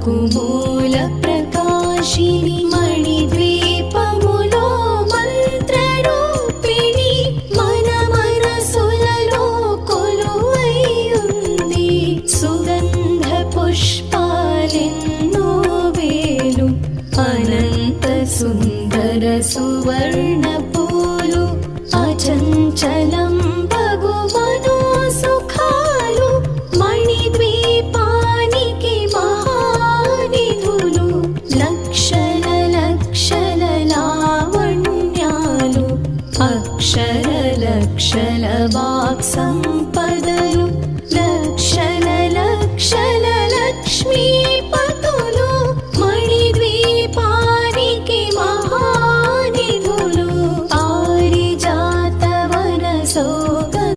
రఘుమూల ప్రకాశిని మణిద్వీపములో మంత్రరూపిణి మన మనసులలో కొలువైయుంది. సుగంధ పుష్పాలెన్నో వేలు అనంత సుందర సువర్ణ పూలు అచంచలం బగు మనోసుఖాలు మణిద్వీపానికి మహానిధులు. లక్షల లక్షల లావణ్యాలు అక్షర లక్షల వాక్ సంపదలు లక్షల లక్షల లక్ష్మీ